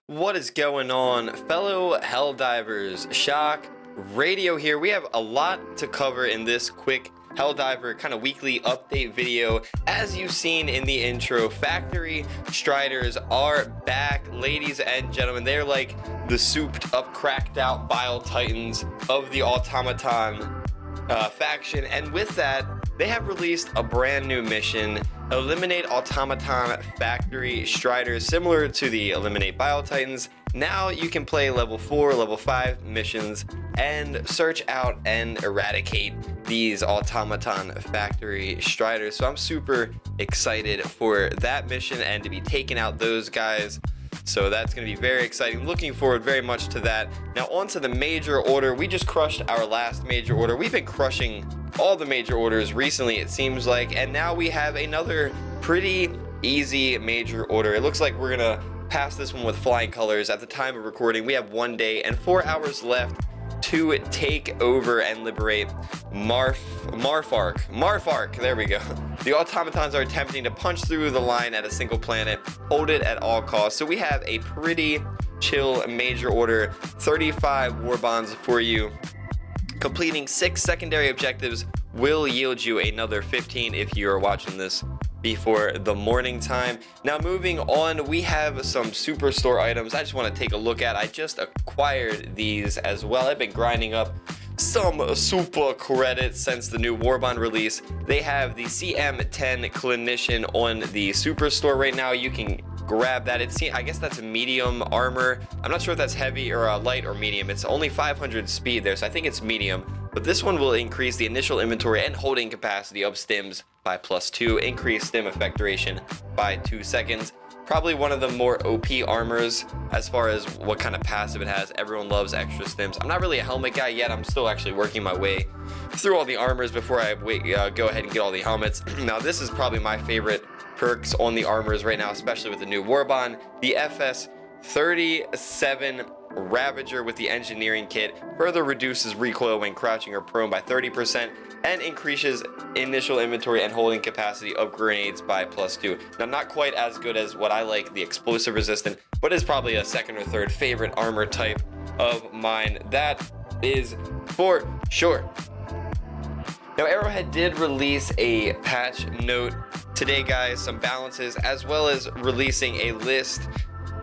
What is going on, fellow Helldivers? Shock Radio here. We have a lot to cover in this quick Helldiver kind of weekly update video. As you've seen in the intro, Factory Striders are back, ladies and gentlemen. They're like the souped up, cracked out Bile Titans of the Automaton faction, and with that, they have released a brand new mission: Eliminate Automaton Factory Striders, similar to the Eliminate Bile Titans. Now you can play level 4, level 5 missions and search out and eradicate these Automaton Factory Striders. So I'm super excited for that mission and to be taking out those guys. So that's going to be very exciting. Looking forward very much to that. Now on to the major order. We just crushed our last major order. We've been crushing all the major orders recently, it seems like, and now we have another pretty easy major order. It looks like we're going to pass this one with flying colors. At the time of recording, we have 1 day and 4 hours left to take over and liberate Marfark. There we go. The automatons are attempting to punch through the line at a single planet, hold it at all costs. So we have a pretty chill major order, 35 war bonds for you. Completing 6 secondary objectives will yield you another 15 if you are watching this before the morning time. Now moving on, we have some superstore items I just want to take a look at. I just acquired these as well. I've been grinding up some super credits since the new Warbond release. They have the CM10 Clinician on the superstore right now. You can grab that. I guess that's a medium armor. I'm not sure if that's heavy or light or medium. It's only 500 speed there, so I think it's medium. But this one will increase the initial inventory and holding capacity of stims by +2, increase stim effect duration by 2 seconds. Probably one of the more OP armors as far as what kind of passive it has. Everyone loves extra stims. I'm not really a helmet guy yet. I'm still actually working my way through all the armors before I go ahead and get all the helmets. Now this is probably my favorite perks on the armors right now, especially with the new Warbond. The FS37 Ravager with the engineering kit further reduces recoil when crouching or prone by 30% and increases initial inventory and holding capacity of grenades by +2. Now not quite as good as what I like, the explosive resistant, but is probably a second or third favorite armor type of mine. That is for sure. Now Arrowhead did release a patch note today, guys, some balances, as well as releasing a list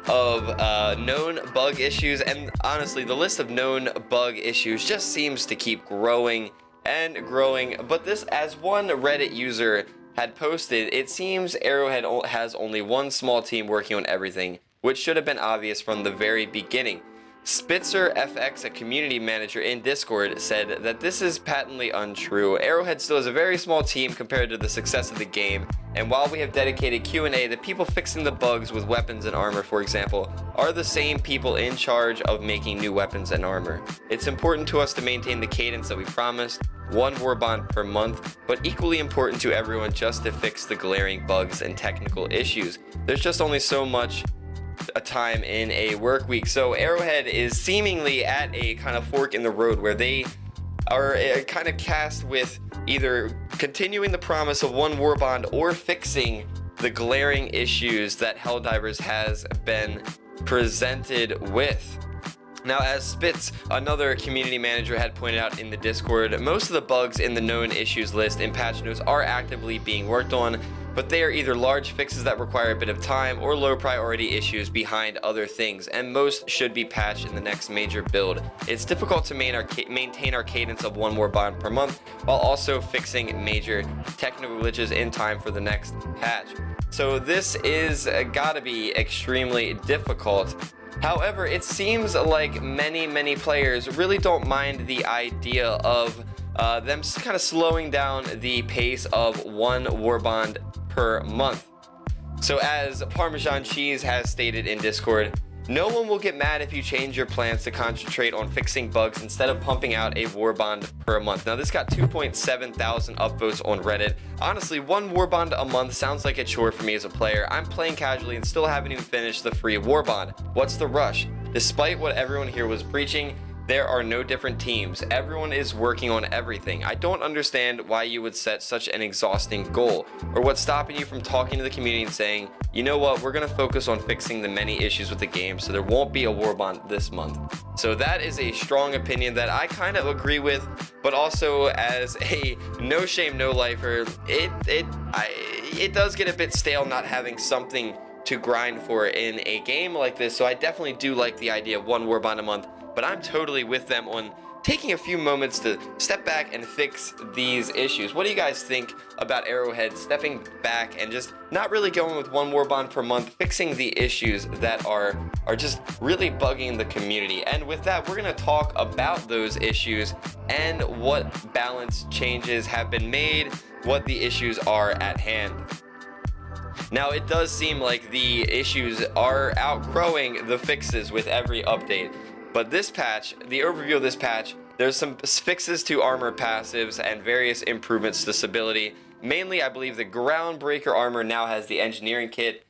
of known bug issues. And honestly, the list of known bug issues just seems to keep growing and growing. But this, as one Reddit user had posted, it seems Arrowhead has only one small team working on everything, which should have been obvious from the very beginning. Spitzer FX, a community manager in Discord, said that this is patently untrue. Arrowhead still is a very small team compared to the success of the game, and while we have dedicated Q&A, the people fixing the bugs with weapons and armor, for example, are the same people in charge of making new weapons and armor. It's important to us to maintain the cadence that we promised, 1 warbond per month, but equally important to everyone just to fix the glaring bugs and technical issues. There's just only so much a time in a work week. So Arrowhead is seemingly at a kind of fork in the road where they are kind of cast with either continuing the promise of 1 warbond or fixing the glaring issues that Helldivers has been presented with. Now, as Spitz, another community manager, had pointed out in the Discord, most of the bugs in the known issues list in patch notes are actively being worked on, but they are either large fixes that require a bit of time or low priority issues behind other things, and most should be patched in the next major build. It's difficult to maintain our cadence of 1 warbond per month while also fixing major technical glitches in time for the next patch. So this is gotta be extremely difficult. However, it seems like many players really don't mind the idea of them kind of slowing down the pace of 1 warbond per month. So as Parmesan Cheese has stated in Discord, no one will get mad if you change your plans to concentrate on fixing bugs instead of pumping out a warbond per month. Now this got 2.7 thousand upvotes on Reddit. Honestly, 1 warbond a month sounds like a chore for me as a player. I'm playing casually and still haven't even finished the free warbond. What's the rush? Despite what everyone here was preaching, There are no different teams. Everyone is working on everything. I don't understand why you would set such an exhausting goal, or what's stopping you from talking to the community and saying, you know what, we're going to focus on fixing the many issues with the game so there won't be a war bond this month. So that is a strong opinion that I kind of agree with, but also as a no shame, no lifer, it does get a bit stale not having something to grind for in a game like this. So I definitely do like the idea of one war bond a month, but I'm totally with them on taking a few moments to step back and fix these issues. What do you guys think about Arrowhead stepping back and just not really going with one war bond per month, fixing the issues that are just really bugging the community? And with that, we're going to talk about those issues and what balance changes have been made, what the issues are at hand. Now, it does seem like the issues are outgrowing the fixes with every update. But this patch, the overview of this patch, there's some fixes to armor passives and various improvements to stability. Mainly, I believe the Groundbreaker armor now has the engineering kit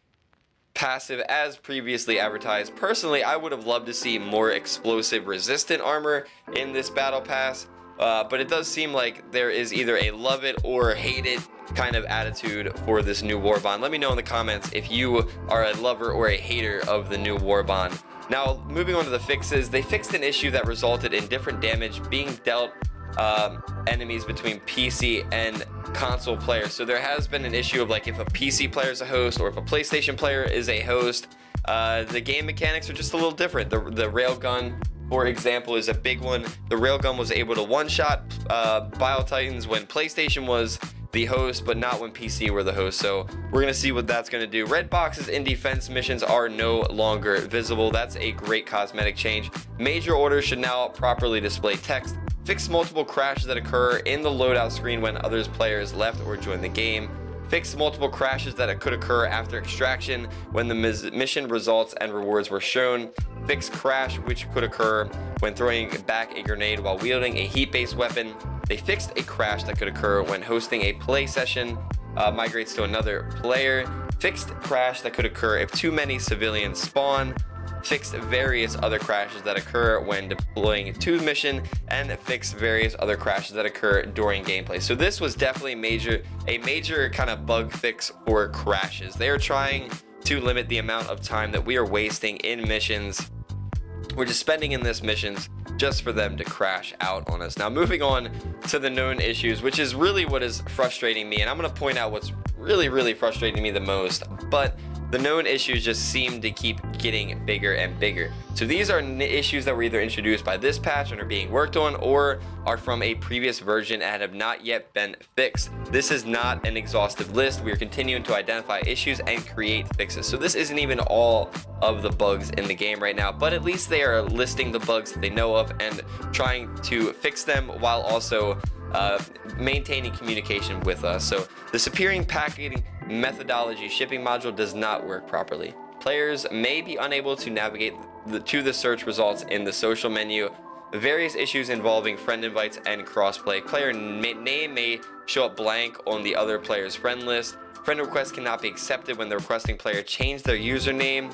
passive as previously advertised. Personally, I would have loved to see more explosive resistant armor in this battle pass. But it does seem like there is either a love it or hate it kind of attitude for this new war bond. Let me know in the comments if you are a lover or a hater of the new war bond. Now, moving on to the fixes, they fixed an issue that resulted in different damage being dealt enemies between PC and console players. So there has been an issue of like if a PC player is a host or if a PlayStation player is a host, the game mechanics are just a little different. The railgun, for example, is a big one. The railgun was able to one-shot Bile Titans when PlayStation was the host, but not when PC were the host. So we're gonna see what that's gonna do. Red boxes in defense missions are no longer visible. That's a great cosmetic change. Major orders should now properly display text. Fix multiple crashes that occur in the loadout screen when others players left or joined the game. Fix multiple crashes that could occur after extraction when the mission results and rewards were shown. Fix crash which could occur when throwing back a grenade while wielding a heat-based weapon. They fixed a crash that could occur when hosting a play session migrates to another player. Fixed crash that could occur if too many civilians spawn. Fixed various other crashes that occur when deploying to the mission, and fixed various other crashes that occur during gameplay. So this was definitely a major kind of bug fix for crashes. They are trying to limit the amount of time that we are wasting in missions. We're just spending in this missions just for them to crash out on us. Now, moving on to the known issues, which is really what is frustrating me, and I'm going to point out what's really frustrating me the most, but the known issues just seem to keep getting bigger and bigger. So these are issues that were either introduced by this patch and are being worked on, or are from a previous version and have not yet been fixed. This is not an exhaustive list. We are continuing to identify issues and create fixes. So this isn't even all of the bugs in the game right now, but at least they are listing the bugs that they know of and trying to fix them while also maintaining communication with us. So the superior packaging methodology shipping module does not work properly. Players may be unable to navigate to the search results in the social menu. Various issues involving friend invites and crossplay. Player name may show up blank on the other player's friend list. Friend requests cannot be accepted when the requesting player changed their username.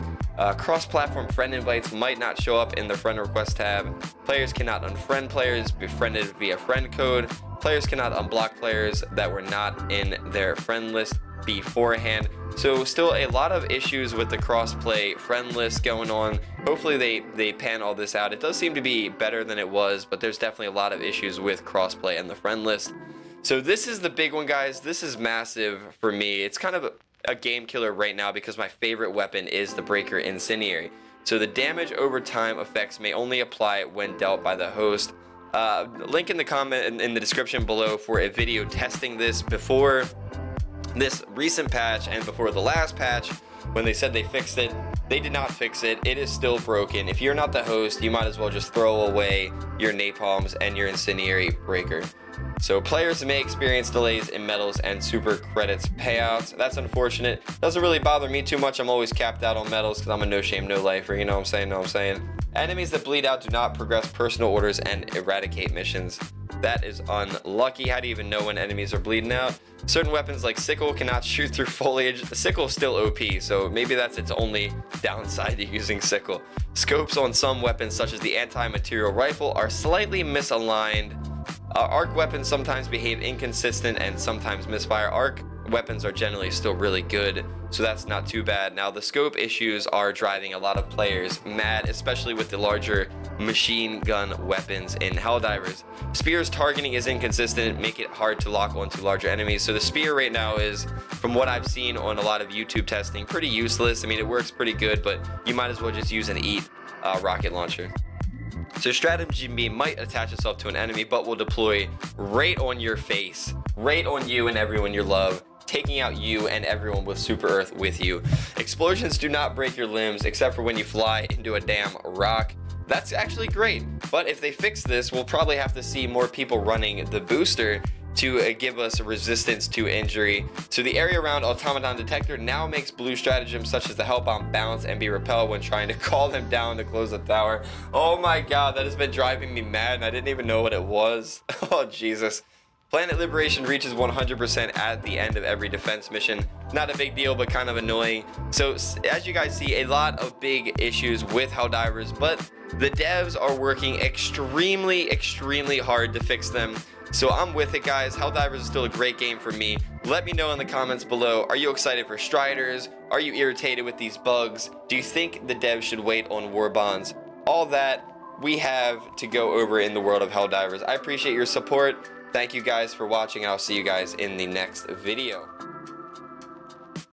Cross-platform friend invites might not show up in the friend request tab. Players cannot unfriend players befriended via friend code. Players cannot unblock players that were not in their friend list beforehand. So still a lot of issues with the crossplay friend list going on. Hopefully they pan all this out. It does seem to be better than it was, but there's definitely a lot of issues with crossplay and the friend list. So this is the big one, guys. This is massive for me. It's kind of a game killer right now because my favorite weapon is the Breaker Incendiary. So the damage over time effects may only apply when dealt by the host. Link in the comment in the description below for a video testing this before this recent patch and before the last patch. When they said they fixed it, they did not fix it. It is still broken. If you're not the host, you might as well just throw away your napalms and your incendiary breaker. So players may experience delays in medals and super credits payouts. That's unfortunate. Doesn't really bother me too much. I'm always capped out on medals because I'm a no shame, no lifer. You know what I'm saying? Enemies that bleed out do not progress personal orders and eradicate missions. That is unlucky. How do you even know when enemies are bleeding out? Certain weapons like sickle cannot shoot through foliage. The sickle is still OP, so maybe that's its only downside to using sickle. Scopes on some weapons, such as the anti-material rifle, are slightly misaligned. Arc weapons sometimes behave inconsistent and sometimes misfire. Arc weapons are generally still really good, so that's not too bad. Now, the scope issues are driving a lot of players mad, especially with the larger machine gun weapons in Helldivers. Spear's targeting is inconsistent, make it hard to lock onto larger enemies. So the spear right now is, from what I've seen on a lot of YouTube testing, pretty useless. I mean, it works pretty good, but you might as well just use an EAT rocket launcher. So strategy B might attach itself to an enemy, but will deploy right on your face, right on you and everyone you love, taking out you and everyone with Super Earth with you. Explosions do not break your limbs except for when you fly into a damn rock. That's actually great, but if they fix this, we'll probably have to see more people running the booster to give us a resistance to injury. So the area around Automaton Detector now makes blue stratagems such as the Hell Bomb bounce and be repelled when trying to call them down to close the tower. Oh my god, that has been driving me mad and I didn't even know what it was. Oh Jesus. Planet Liberation reaches 100% at the end of every defense mission. Not a big deal, but kind of annoying. So as you guys see, a lot of big issues with Helldivers, but the devs are working extremely hard to fix them. So I'm with it, guys. Helldivers is still a great game for me. Let me know in the comments below. Are you excited for Striders? Are you irritated with these bugs? Do you think the devs should wait on war bonds? All that we have to go over in the world of Helldivers. I appreciate your support. Thank you guys for watching, and I'll see you guys in the next video.